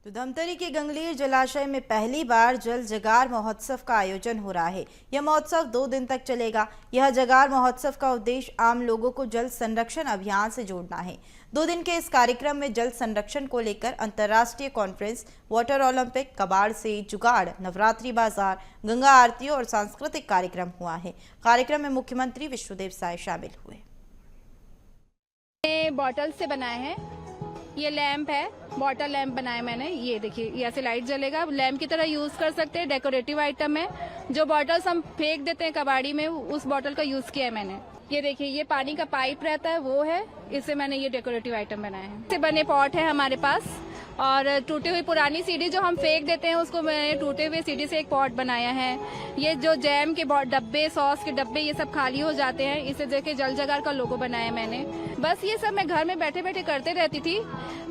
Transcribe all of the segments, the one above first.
तो धमतरी के गंगलीर जलाशय में पहली बार जल जगार महोत्सव का आयोजन हो रहा है। यह महोत्सव 2 दिन तक चलेगा। यह जगार महोत्सव का उद्देश्य आम लोगों को जल संरक्षण अभियान से जोड़ना है। 2 दिन के इस कार्यक्रम में जल संरक्षण को लेकर अंतर्राष्ट्रीय कॉन्फ्रेंस, वाटर ओलंपिक, कबाड़ से जुगाड़, नवरात्रि बाजार, गंगा आरती और सांस्कृतिक कार्यक्रम हुआ है। कार्यक्रम में मुख्यमंत्री विष्णुदेव साय शामिल हुए। बॉटल से बनाए हैं। ये लैंप है, बॉटल लैंप बनाया मैंने। ये देखिए, ये ऐसे लाइट जलेगा, लैंप की तरह यूज कर सकते हैं। डेकोरेटिव आइटम है। जो बॉटल्स हम फेंक देते हैं कबाड़ी में, उस बॉटल का यूज किया है मैंने। ये देखिए, ये पानी का पाइप रहता है, वो है। इससे मैंने ये डेकोरेटिव आइटम बनाए हैं। इससे बने पॉट है हमारे पास। और टूटी हुई पुरानी सीढ़ी जो हम फेंक देते हैं, उसको मैंने टूटे हुए सीढ़ी से एक पॉट बनाया है। ये जो जैम के डब्बे, सॉस के डब्बे, ये सब खाली हो जाते हैं। इसे देख के जल जगार का लोगो बनाया मैंने। बस ये सब मैं घर में बैठे बैठे करते रहती थी,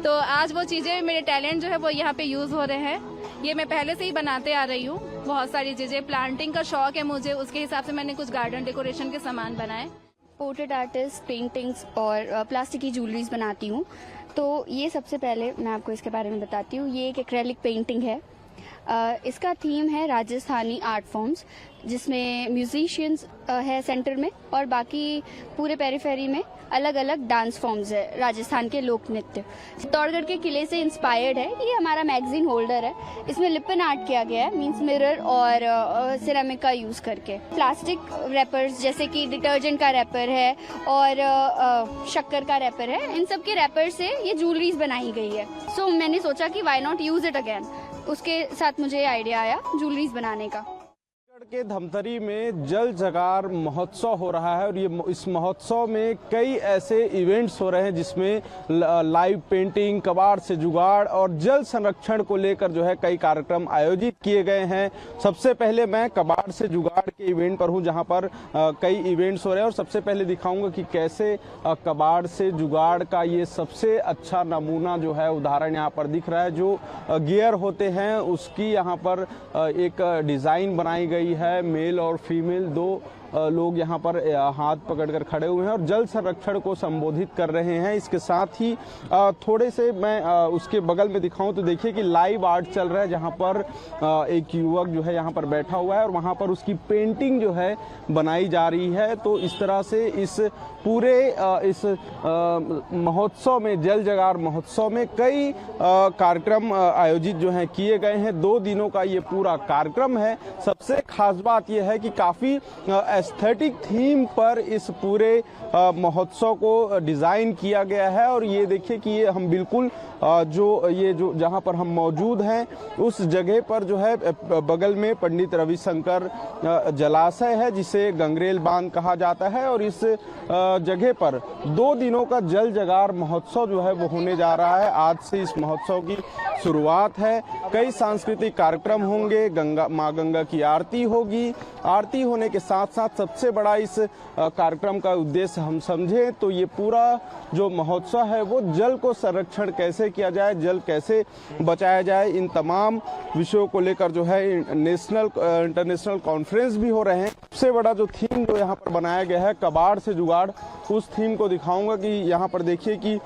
तो आज वो चीजें, मेरे टैलेंट जो है वो यहाँ पे यूज हो रहे हैं। ये मैं पहले से ही बनाते आ रही हूँ। बहुत सारी चीजें, प्लांटिंग का शौक है मुझे, उसके हिसाब से मैंने कुछ गार्डन डेकोरेशन के सामान बनाए। पोर्ट्रेट आर्टिस्ट, पेंटिंग्स और प्लास्टिक की ज्वेलरीज बनाती हूँ। तो ये सबसे पहले मैं आपको इसके बारे में बताती हूँ। ये एक एक्रेलिक पेंटिंग है। इसका थीम है राजस्थानी आर्ट फॉर्म्स, जिसमें म्यूजिशियंस है सेंटर में और बाकी पूरे पेरीफेरी में अलग अलग डांस फॉर्म्स है, राजस्थान के लोक नृत्य। चित्तौड़गढ़ के किले से इंस्पायर्ड है। ये हमारा मैगजीन होल्डर है। इसमें लिपन आर्ट किया गया है, मींस मिरर और सिरेमिक का यूज करके। प्लास्टिक रैपर्स जैसे कि डिटर्जेंट का रैपर है और शक्कर का रैपर है, इन सब के रैपर से ये ज्वेलरीज बनाई गई है। सो मैंने सोचा कि why not use it again. उसके साथ मुझे आइडिया आया ज्वेलरीज बनाने का। के धमतरी में जल जगार महोत्सव हो रहा है और ये इस महोत्सव में कई ऐसे इवेंट्स हो रहे हैं जिसमें लाइव पेंटिंग, कबाड़ से जुगाड़ और जल संरक्षण को लेकर जो है कई कार्यक्रम आयोजित किए गए हैं। सबसे पहले मैं कबाड़ से जुगाड़ के इवेंट पर हूं, जहां पर कई इवेंट्स हो रहे हैं और सबसे पहले दिखाऊंगा कि कैसे कबाड़ से जुगाड़ का ये सबसे अच्छा नमूना जो है, उदाहरण यहाँ पर दिख रहा है। जो गियर होते हैं उसकी यहाँ पर एक डिजाइन बनाई गई है। मेल और फीमेल 2 लोग यहाँ पर हाथ पकड़कर खड़े हुए हैं और जल संरक्षण को संबोधित कर रहे हैं। इसके साथ ही थोड़े से मैं उसके बगल में दिखाऊं तो देखिए कि लाइव आर्ट चल रहा है, जहाँ पर एक युवक जो है यहाँ पर बैठा हुआ है और वहाँ पर उसकी पेंटिंग जो है बनाई जा रही है। तो इस तरह से इस पूरे इस महोत्सव में, जल जगार महोत्सव में कई कार्यक्रम आयोजित जो हैं किए गए हैं। 2 दिनों का ये पूरा कार्यक्रम है। सबसे खास बात यह है कि काफ़ी एस्थेटिक थीम पर इस पूरे महोत्सव को डिज़ाइन किया गया है। और ये देखिए कि ये हम बिल्कुल जो जहाँ पर हम मौजूद हैं उस जगह पर जो है बगल में पंडित रविशंकर जलाशय है, जिसे गंगरेल बांध कहा जाता है। और इस जगह पर 2 दिनों का जल जगार महोत्सव जो है वो होने जा रहा है। आज से इस महोत्सव की शुरुआत है। कई सांस्कृतिक कार्यक्रम होंगे, माँ गंगा की आरती होगी। आरती होने के साथ साथ सबसे बड़ा इस कार्यक्रम का उद्देश्य हम समझें तो ये पूरा जो महोत्सव है वो जल को संरक्षण कैसे किया जाए, जल कैसे बचाया जाए, इन तमाम विषयों को लेकर जो है इंटरनेशनल कॉन्फ्रेंस भी हो रहे हैं। सबसे बड़ा जो थीम जो यहाँ पर बनाया गया है, कबाड़ से जुगाड़, उस थीम को दिखाऊंगा कि यहाँ पर देखिए कि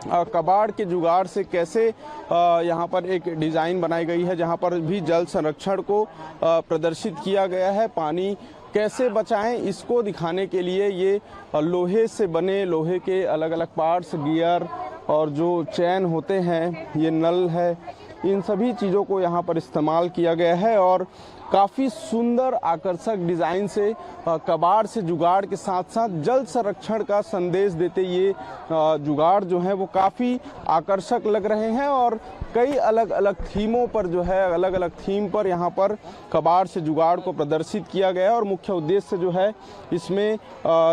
कबाड़ के जुगाड़ से कैसे यहाँ पर एक डिज़ाइन बनाई गई है, जहाँ पर भी जल संरक्षण को प्रदर्शित किया गया है। पानी कैसे बचाएं, इसको दिखाने के लिए ये लोहे से बने, लोहे के अलग अलग पार्ट्स, गियर और जो चैन होते हैं, ये नल है, इन सभी चीज़ों को यहाँ पर इस्तेमाल किया गया है। और काफ़ी सुंदर आकर्षक डिज़ाइन से कबाड़ से जुगाड़ के साथ साथ जल संरक्षण का संदेश देते ये जुगाड़ जो है वो काफ़ी आकर्षक लग रहे हैं। और कई अलग अलग थीमों पर जो है, अलग अलग थीम पर यहाँ पर कबाड़ से जुगाड़ को प्रदर्शित किया गया है। और मुख्य उद्देश्य जो है इसमें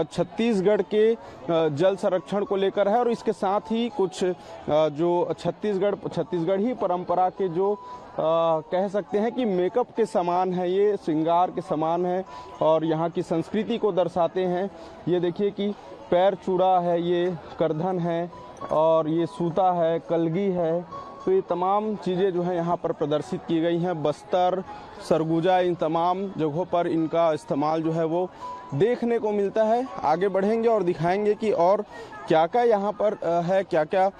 छत्तीसगढ़ के जल संरक्षण को लेकर है। और इसके साथ ही कुछ जो छत्तीसगढ़ी परंपरा के जो कह सकते हैं कि मेकअप के समान है, ये श्रृंगार के समान है और यहाँ की संस्कृति को दर्शाते हैं। ये देखिए कि पैर चूड़ा है, ये करधन है और ये सूता है, कलगी है। तो ये तमाम चीज़ें जो हैं यहाँ पर प्रदर्शित की गई हैं। बस्तर, सरगुजा, इन तमाम जगहों पर इनका इस्तेमाल जो है वो देखने को मिलता है। आगे बढ़ेंगे और दिखाएंगे कि और क्या क्या यहाँ पर है, क्या क्या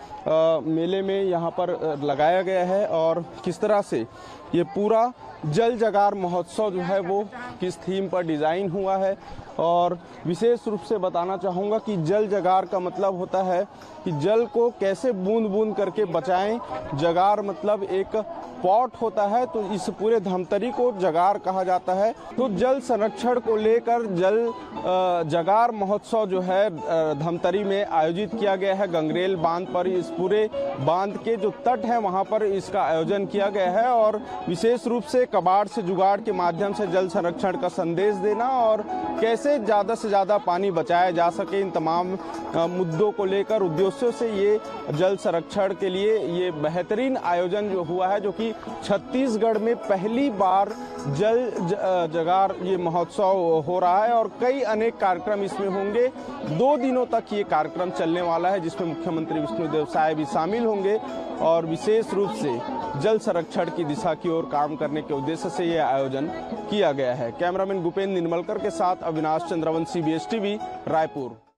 मेले में यहाँ पर लगाया गया है और किस तरह से ये पूरा जल जगार महोत्सव जो है वो किस थीम पर डिज़ाइन हुआ है। और विशेष रूप से बताना चाहूँगा कि जल जगार का मतलब होता है कि जल को कैसे बूंद बूंद करके बचाएं। जगार मतलब एक पॉट होता है, तो इस पूरे धमतरी को जगार कहा जाता है। तो जल संरक्षण को लेकर जल जगार महोत्सव जो है धमतरी में आयोजित किया गया है। गंगरेल बांध पर इस पूरे बांध के जो तट है वहां पर इसका आयोजन किया गया है और विशेष रूप से कबाड़ से जुगाड़ के माध्यम से जल संरक्षण का संदेश देना और कैसे ज़्यादा से ज़्यादा पानी बचाया जा सके, इन तमाम मुद्दों को लेकर उद्देश्यों से ये जल संरक्षण के लिए ये बेहतरीन आयोजन जो हुआ है, जो कि छत्तीसगढ़ में पहली बार जल जगार ये महोत्सव हो रहा है और कई अनेक कार्यक्रम इसमें होंगे। 2 दिनों तक ये कार्यक्रम चलने वाला है, जिसमें मुख्यमंत्री विष्णुदेव साय भी शामिल होंगे और विशेष रूप से जल संरक्षण की दिशा की ओर काम करने के उद्देश्य से यह आयोजन किया गया है। कैमरामैन भूपेंद्र निर्मलकर के साथ अविनाश चंद्रवंशी, BSTV, रायपुर।